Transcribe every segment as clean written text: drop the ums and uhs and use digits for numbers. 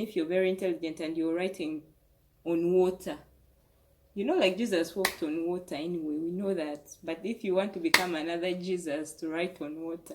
if you're very intelligent and you're writing on water, like Jesus walked on water anyway, we know that. But if you want to become another Jesus to write on water,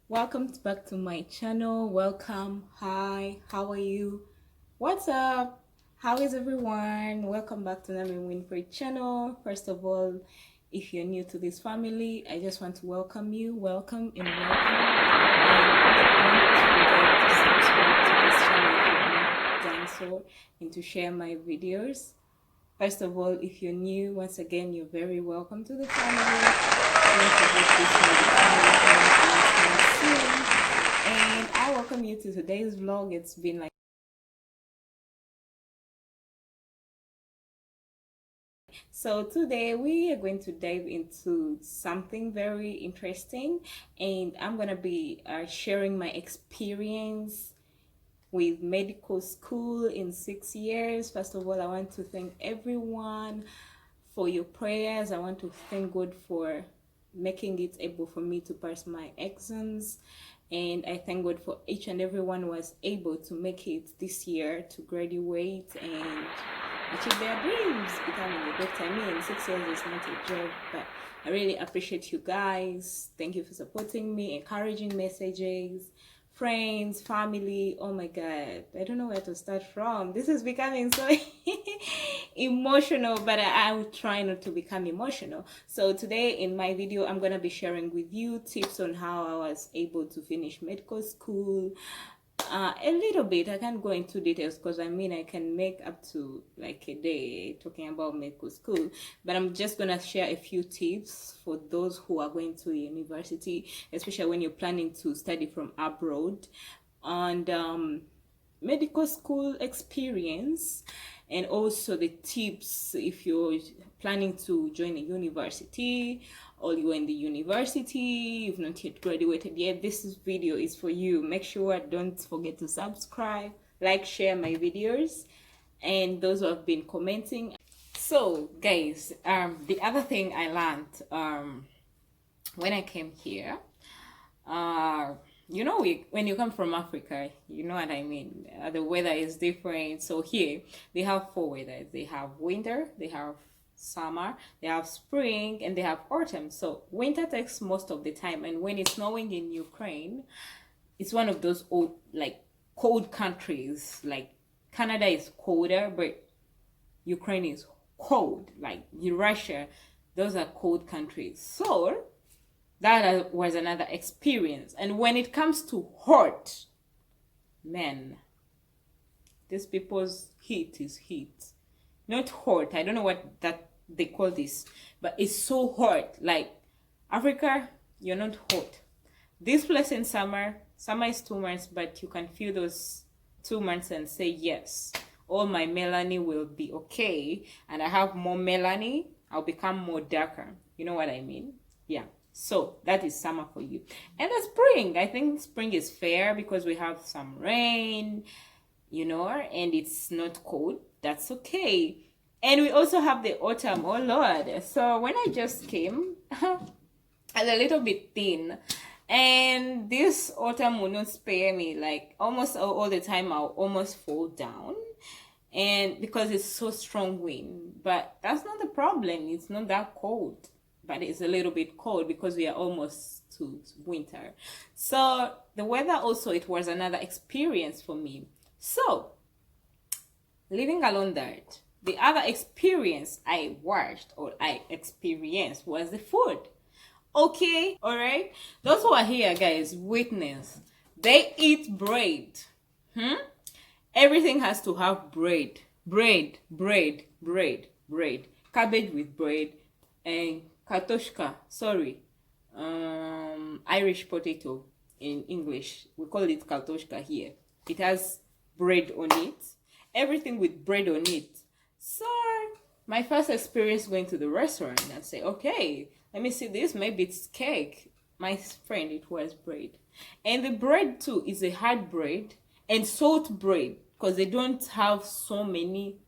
welcome back to my channel. Welcome. Hi, how are you? What's up? How is everyone? Welcome back to Nami Winfrey channel. First of all, if you're new to this family, I just want to welcome you. Welcome and welcome. And don't forget to subscribe to this channel if you've not done so, and to share my videos. First of all, if you're new, once again, you're very welcome to the family. Don't forget this and I welcome you to today's vlog. It's been like so today we are going to dive into something very interesting, and I'm gonna be sharing my experience with medical school in 6 years. First of all, I want to thank everyone for your prayers. I want to thank God for making it able for me to pass my exams, and I thank God for each and everyone who was able to make it this year to graduate and achieve their dreams, becoming a doctor. I mean, 6 years is not a job, but I really appreciate you guys. Thank you for supporting me, encouraging messages, friends, family. Oh my God, I don't know where to start from. This is becoming so emotional, but I will try not to become emotional. So today in my video, I'm gonna be sharing with you tips on how I was able to finish medical school. A little bit. I can't go into details because I mean I can make up to like a day talking about medical school, but I'm just gonna share a few tips for those who are going to university, especially when you're planning to study from abroad, and medical school experience, and also the tips if you're planning to join a university or you're in the university, you've not yet graduated yet. This video is for you. Make sure don't forget to subscribe, like, share my videos, and those who have been commenting. So guys, the other thing I learned when I came here, when you come from Africa, you know what I mean, the weather is different. So here they have 4 weathers. They have winter, they have summer, they have spring, and they have autumn. So winter takes most of the time, and when it's snowing in Ukraine, it's one of those old, like, cold countries. Like Canada is colder, but Ukraine is cold. Like Russia, those are cold countries. So that was another experience. And when it comes to hot, man, these people's heat is heat. Not hot, I don't know what that they call this, but it's so hot. Like Africa, you're not hot. This place in summer is 2 months, but you can feel those 2 months and say, yes, all my melanin will be okay, and I have more melanin, I'll become more darker. You know what I mean? Yeah. So that is summer for you. And the spring, I think spring is fair because we have some rain, and it's not cold. That's okay. And we also have the autumn. Oh Lord. So when I just came, I was a little bit thin, and this autumn will not spare me. Like almost all the time I'll almost fall down, and because it's so strong wind. But that's not the problem. It's not that cold, but it's a little bit cold because we are almost to winter. So the weather also, it was another experience for me. So leaving alone that, the other experience I watched or I experienced was the food. Okay, all right. Those who are here, guys, witness. They eat bread. Everything has to have bread. Bread. Cabbage with bread, and kartoshka. Irish potato. in English. We call it kartoshka here. It has bread on it. Everything with bread on it. So my first experience going to the restaurant and say, okay, let me see this. Maybe it's cake. My friend, it was bread. And the bread too is a hard bread and salt bread, because they don't have so many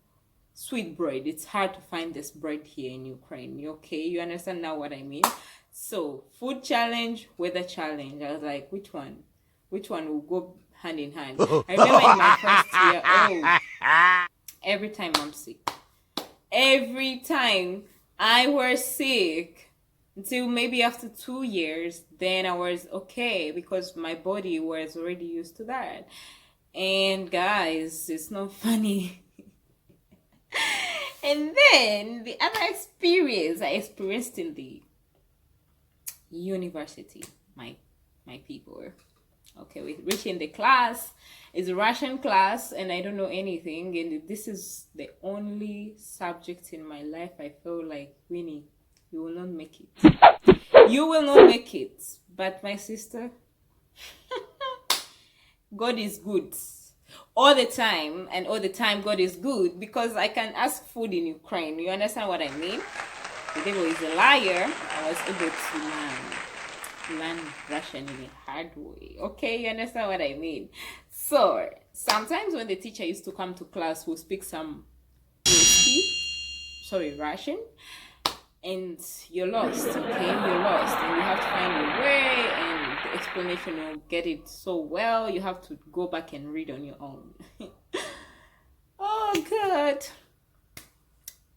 sweet bread. It's hard to find this bread here in Ukraine. Okay, you understand now what I mean? So food challenge, weather challenge. I was like, which one will go hand in hand? I remember in my first year, every time I'm sick, every time I was sick, until maybe after 2 years, then I was okay, because my body was already used to that. And guys, it's not funny. And then the other experience I experienced in the university, my people. Okay, we reaching the class. It's a Russian class, and I don't know anything, and this is the only subject in my life I feel like, Winnie, you will not make it. You will not make it. But my sister, God is good all the time, and all the time God is good, because I can ask food in Ukraine. You understand what I mean? The devil is a liar. I was able to learn Russian in a hard way. Okay, you understand what I mean? So sometimes when the teacher used to come to class, who speak some Russian, and you're lost. Okay, you're lost, and you have to find your way, and the explanation will get it so well. You have to go back and read on your own. Oh God,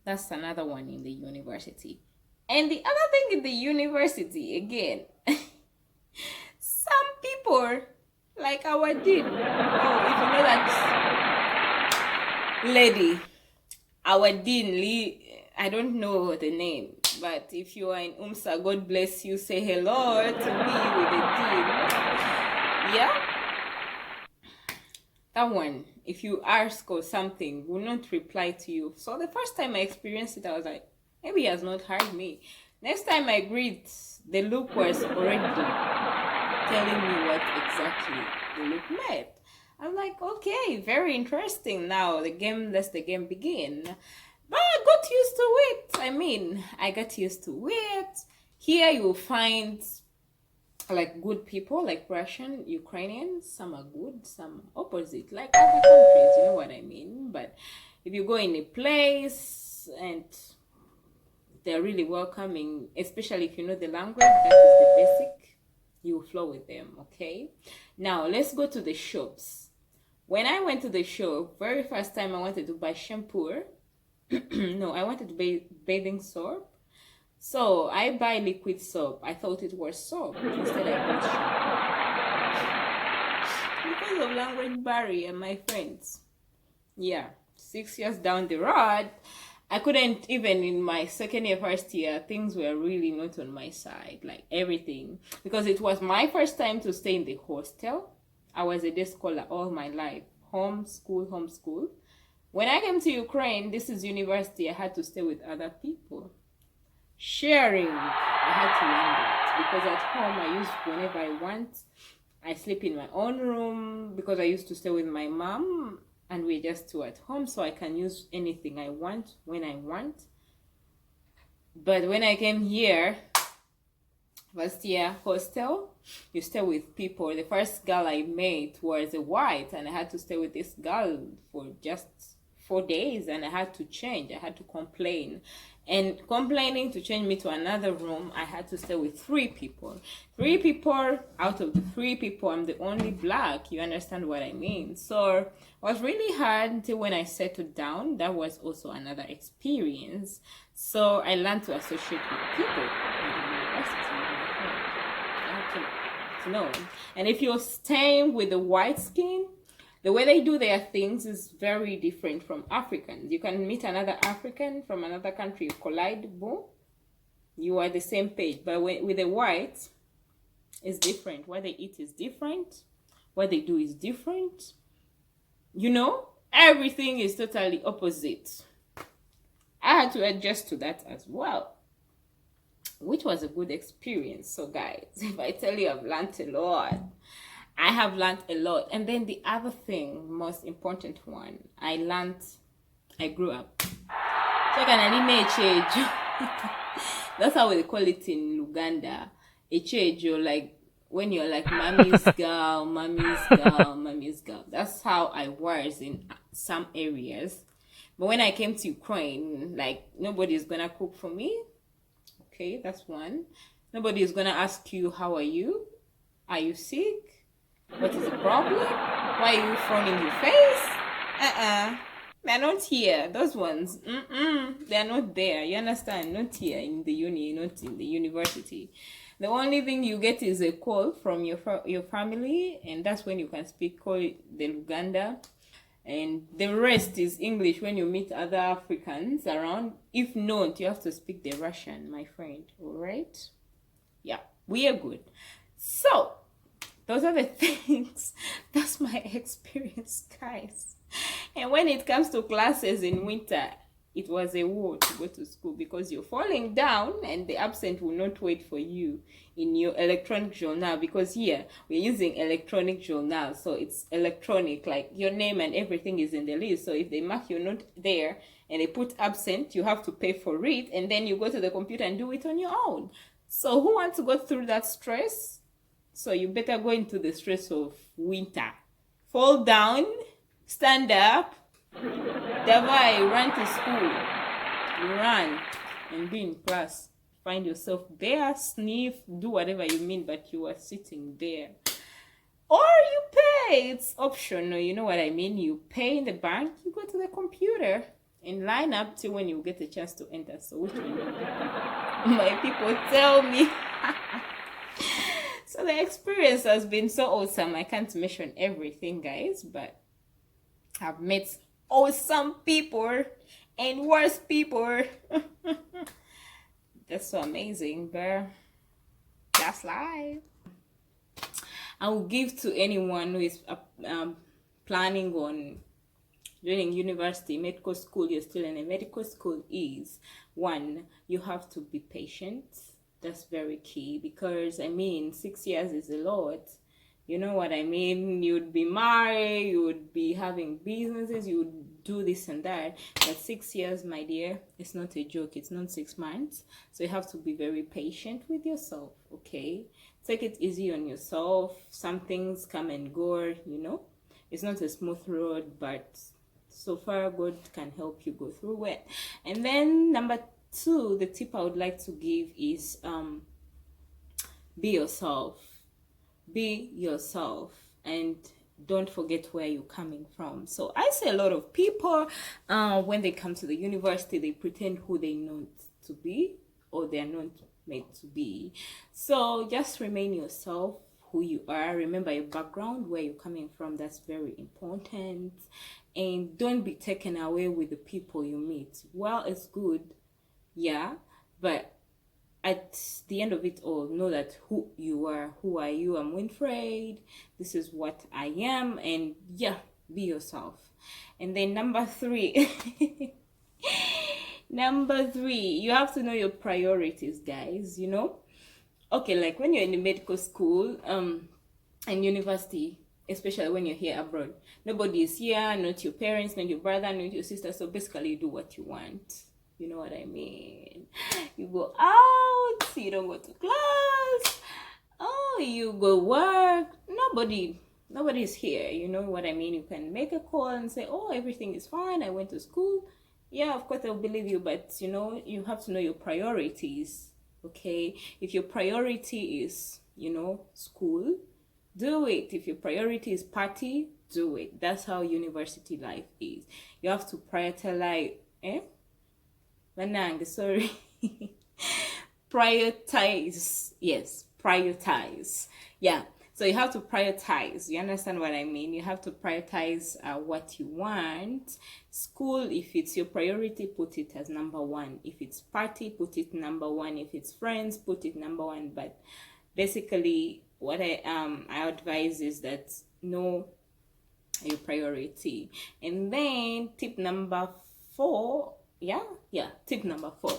that's another one in the university. And the other thing in the university, again, some people, like our dean, if you know that lady, our dean, I don't know the name, but if you are in UMSA, God bless you, say hello to me with the dean. Yeah? That one, if you ask or something, will not reply to you. So the first time I experienced it, I was like, maybe he has not heard me. Next time I greet, the look was already telling me what exactly the look meant. I'm like, okay, very interesting. Now let the game begin. But I got used to it. I got used to it. Here you will find like good people, like Russian, Ukrainians. Some are good, some opposite, like other countries, you know what I mean? But if you go in a place and they're really welcoming, especially if you know the language, that is the basic, you will flow with them, okay? Now, let's go to the shops. When I went to the shop, very first time I wanted to buy shampoo. No, I wanted to buy bathing soap. So I buy liquid soap. I thought it was soap. Instead I bought shampoo. Because of language barrier, my friends. Yeah, 6 years down the road, I couldn't, even in my second year, first year, things were really not on my side, like everything. Because it was my first time to stay in the hostel. I was a day scholar all my life. Homeschool. When I came to Ukraine, this is university, I had to stay with other people. Sharing, I had to learn that. Because at home, I used, whenever I want, I sleep in my own room, because I used to stay with my mom, and we're just two at home, so I can use anything I want, when I want. But when I came here, first year hostel, you stay with people. The first girl I met was a white, and I had to stay with this girl for just 4 days, and I had to change. I had to complain. And complaining to change me to another room, I had to stay with 3 people. 3 people, out of the 3 people, I'm the only black. You understand what I mean? So it was really hard until when I settled down. That was also another experience. So I learned to associate with people in the university. I had to know. And if you're staying with the white skin, the way they do their things is very different from Africans. You can meet another African from another country, you collide, boom, you are the same page. But with the whites, it's different. What they eat is different. What they do is different. You know, everything is totally opposite. I had to adjust to that as well. which was a good experience. So guys, if I tell you I've learned a lot, I have learned a lot. And then the other thing, most important one, I grew up. So can I change? That's how they call it in Uganda. A change, you're like, when you're like mommy's girl, mommy's girl, mommy's girl. That's how I was in some areas. But when I came to Ukraine, like, nobody's gonna cook for me. Okay, that's one. Nobody is gonna ask you, how are you? Are you sick? What is the problem? Why are you frowning your face? They're not here. Those ones, they're not there. You understand? Not here in the uni, not in the university. The only thing you get is a call from your family, and that's when you can call it the Luganda. And the rest is English when you meet other Africans around. If not, you have to speak the Russian, my friend. All right? Yeah, we are good. So, those are the things. That's my experience, guys. And when it comes to classes in winter, it was a war to go to school because you're falling down and the absent will not wait for you in your electronic journal, because here we're using electronic journal, so it's electronic, like your name and everything is in the list. So if they mark you not there and they put absent, you have to pay for it, and then you go to the computer and do it on your own. So who wants to go through that stress? So you better go into the stress of winter. Fall down, stand up, Davai, run to school. You run and be in class. Find yourself there, sniff, do whatever you mean, but you are sitting there. Or you pay. It's optional. You know what I mean? You pay in the bank, you go to the computer and line up till when you get a chance to enter. So which one? My people tell me. So the experience has been so awesome. I can't mention everything, guys, but I've met awesome people and worse people. That's so amazing, but that's life. I will give to anyone who is planning on joining university, medical school. You're still in a medical school. Is one, you have to be patient. That's very key, because I mean 6 years is a lot. You know what I mean? You'd be married, you would be having businesses, you would do this and that. But 6 years, my dear, it's not a joke. It's not 6 months. So you have to be very patient with yourself, okay? Take it easy on yourself. Some things come and go, you know? It's not a smooth road, but so far God can help you go through it. And then number 2, the tip I would like to give is be yourself. Be yourself and don't forget where you're coming from. So I see a lot of people when they come to the university, they pretend who they know to be or they're not meant to be. So just remain yourself, who you are. Remember your background, where you're coming from. That's very important. And don't be taken away with the people you meet. Well, it's good, yeah, but at the end of it all, know that who you are. Who are you? I'm Winfred. This is what I am. And yeah, be yourself. And then number 3. Number 3, you have to know your priorities, guys, you know? Okay, like when you're in the medical school and university, especially when you're here abroad, nobody is here, not your parents, not your brother, not your sister. So basically you do what you want. You know what I mean? You go out, you don't go to class. Oh, you go work. Nobody is here. You know what I mean? You can make a call and say, oh, everything is fine. I went to school. Yeah, of course, I'll believe you. But, you know, you have to know your priorities. Okay? If your priority is, you know, school, do it. If your priority is party, do it. That's how university life is. You have to prioritize, sorry. Prioritize. Yes, prioritize. Yeah. So you have to prioritize. You understand what I mean? You have to prioritize what you want. School, if it's your priority, put it as number 1. If it's party, put it number 1. If it's friends, put it number 1. But basically, what I advise is that know your priority. And then tip number 4. Yeah, tip number 4.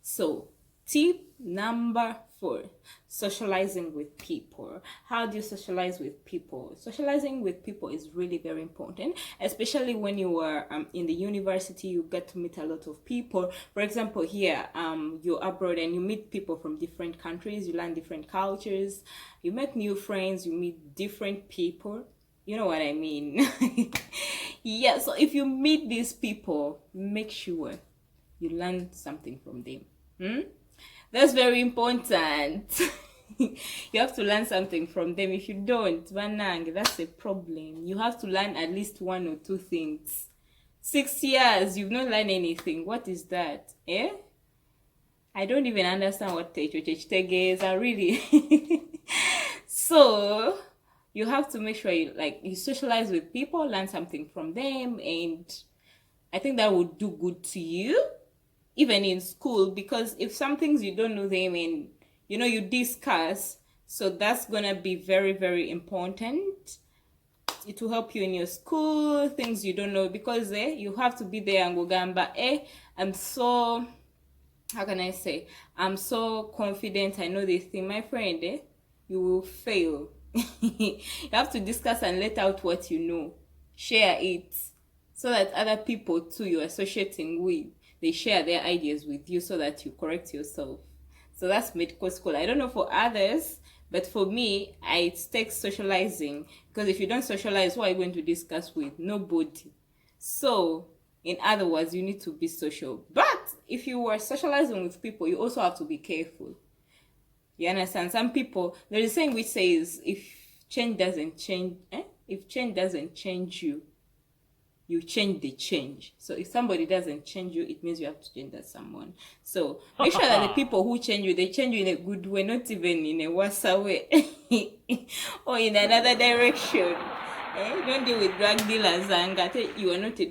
So tip Number 4, socializing with people. How do you socialize with people? Socializing with people is really very important, especially when you are in the university. You get to meet a lot of people. For example, here you're abroad and you meet people from different countries. You learn different cultures. You make new friends. You meet different people. You know what I mean? Yeah, so if you meet these people, make sure you learn something from them. That's very important. You have to learn something from them. If you don't, banang, that's a problem. You have to learn at least 1 or 2 things. 6 years, you've not learned anything. What is that? I don't even understand what techo is. I really. So you have to make sure you socialize with people, learn something from them, and I think that would do good to you, even in school, because if some things you don't know them and you discuss, so that's gonna be very, very important. It will help you in your school, things you don't know, because you have to be there and go gamba. I'm so, how can I say, I'm so confident I know this thing, my friend. You will fail. You have to discuss and let out what you know, share it, so that other people too you're associating with, they share their ideas with you so that you correct yourself. So that's medical school. I don't know for others, but for me, it takes socializing, because if you don't socialize, what are you going to discuss with? Nobody. So in other words, you need to be social. But if you are socializing with people, you also have to be careful. You understand? Some people, there is a saying which says, if change doesn't change you, you change the change. So if somebody doesn't change you, it means you have to change that someone. So make sure that the people who change you, they change you in a good way, not even in a worse way or in another direction. Don't deal with drug dealers and you were not a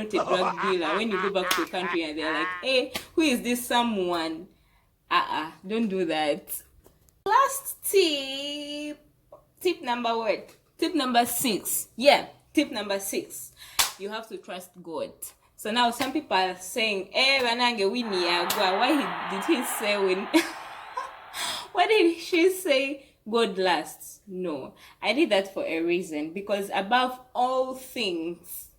drug dealer. When you go back to your country and they're like, hey, who is this someone? Don't do that. Last tip number what? Tip number 6. Yeah, tip number 6. You have to trust God. So now some people are saying, Wanange Winnie Agua. Did he say when? Why did she say God lasts? No, I did that for a reason, because above all things,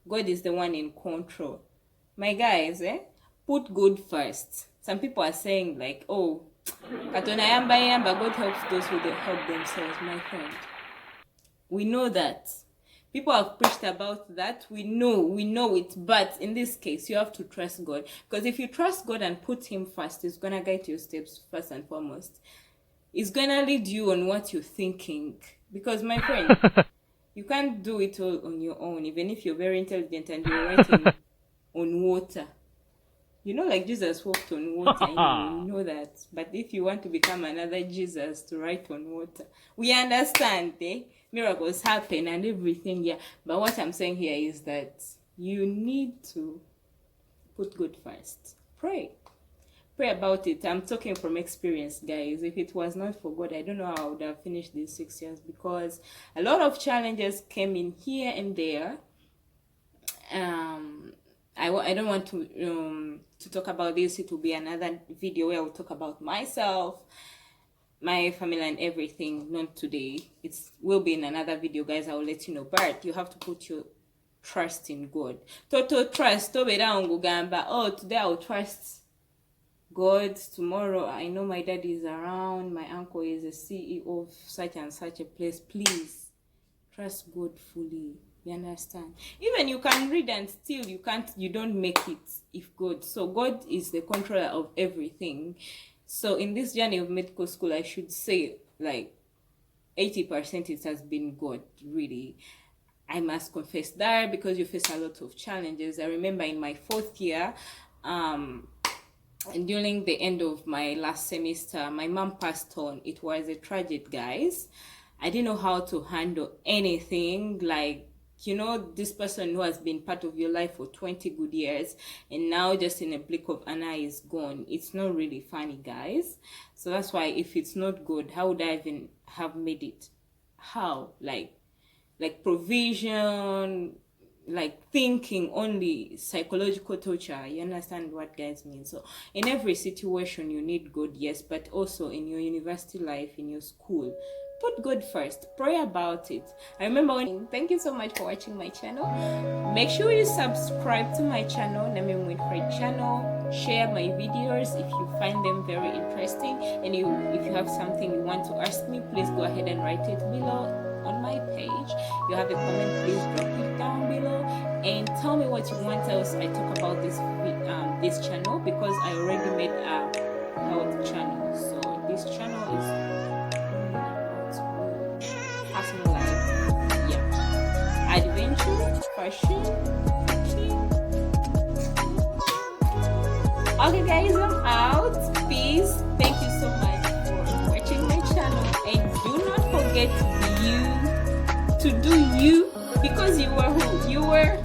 God is the one in control. My guys, put God first. Some people are saying like, oh, Katona yamba, God helps those who help themselves. My friend, we know that. People have preached about that. We know it. But in this case, you have to trust God. Because if you trust God and put him first, it's going to guide your steps first and foremost. It's going to lead you on what you're thinking. Because, my friend, you can't do it all on your own, even if you're very intelligent and you're writing on water. Like Jesus walked on water, you know that. But if you want to become another Jesus to write on water, we understand, miracles happen and everything, yeah. But what I'm saying here is that you need to put God first. Pray about it. I'm talking from experience, guys. If it was not for God, I don't know how I would have finished these 6 years, because a lot of challenges came in here and there. I don't want to talk about this. It will be another video where I will talk about myself, my family, and everything. Not today. It will be in another video, guys. I will let you know. But you have to put your trust in God. Total trust. Oh, today I will trust God. Tomorrow I know my dad is around. My uncle is a CEO of such and such a place. Please trust God fully. You understand? Even you can read and still you don't make it if God. So God is the controller of everything. So in this journey of medical school, I should say like 80% it has been God, really. I must confess that, because you face a lot of challenges. I remember in my 4th year, and during the end of my last semester, my mom passed on. It was a tragedy, guys. I didn't know how to handle anything. Like, this person who has been part of your life for 20 good years, and now just in a blink of an eye is gone. It's not really funny, guys. So that's why, if it's not good, how would I even have made it? How? Like provision, like thinking only psychological torture. You understand what guys mean? So in every situation you need God, yes, but also in your university life, in your school, put God first, pray about it. I remember when, thank you so much for watching my channel. Make sure you subscribe to my channel, Name with Fred channel. Share my videos if you find them very interesting, and if you have something you want to ask me, please go ahead and write it below on my page. You have a comment, please drop it down below and tell me what you want else I talk about this channel, because I already made a health channel. So this channel is personal life, yeah, adventure, fashion, cooking. Okay guys, I'm out. Peace. Thank you so much for watching my channel, and do not forget to do you, because you were who you were.